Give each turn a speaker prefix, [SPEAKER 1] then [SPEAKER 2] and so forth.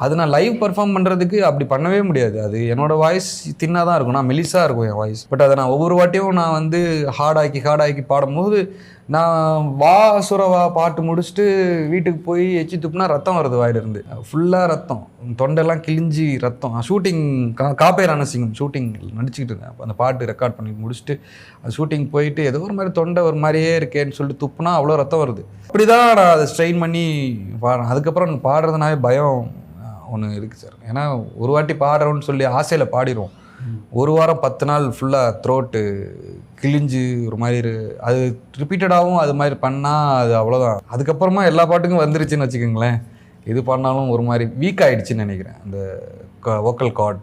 [SPEAKER 1] அது நான் live perform பண்ணுறதுக்கு அப்படி பண்ணவே முடியாது. அது என்னோட வாய்ஸ் தின்னாக தான் இருக்கும், நான் மெலிசாக இருக்கும் என் வாய்ஸ். பட் அதை நான் ஒவ்வொரு வாட்டியும் நான் வந்து ஹார்டாக்கி பாடும்போது, நான் வா சுரவா பாட்டு முடிச்சுட்டு வீட்டுக்கு போய் எச்சி துப்புனா ரத்தம் வருது வாயிலிருந்து, ஃபுல்லாக ரத்தம், தொண்டெல்லாம் கிழிஞ்சி ரத்தம். ஷூட்டிங் காப்பே ரணசிங்கம் ஷூட்டிங் நடிச்சுக்கிட்டு இருந்தேன். அப்போ அந்த பாட்டு ரெக்கார்ட் பண்ணி முடிச்சுட்டு ஷூட்டிங் போயிட்டு ஏதோ ஒரு மாதிரி தொண்டை ஒரு மாதிரியே இருக்கேன்னு சொல்லிட்டு துப்புனா அவ்வளோ ரத்தம் வருது. அப்படி தான் நான் அதை ஸ்ட்ரெயின் பண்ணி பாடுறேன். அதுக்கப்புறம் எனக்கு பாடுறதுனாவே பயம் ஒன்று இருக்குது சார். ஏன்னா ஒரு வாட்டி பாடுறோன்னு சொல்லி ஆசையில் பாடிடுவோம், ஒரு வாரம் 10 நாள் ஃபுல்லாக த்ரோட்டு கிழிஞ்சு ஒரு மாதிரி அது ரிப்பீட்டடாகவும் அது மாதிரி பண்ணால் அது அவ்வளோதான். அதுக்கப்புறமா எல்லா பாட்டுக்கும் வந்துருச்சுன்னு வச்சுக்கோங்களேன். இது பண்ணாலும் ஒரு மாதிரி வீக் ஆகிடுச்சின்னு நினைக்கிறேன் அந்த வோக்கல் கார்ட்.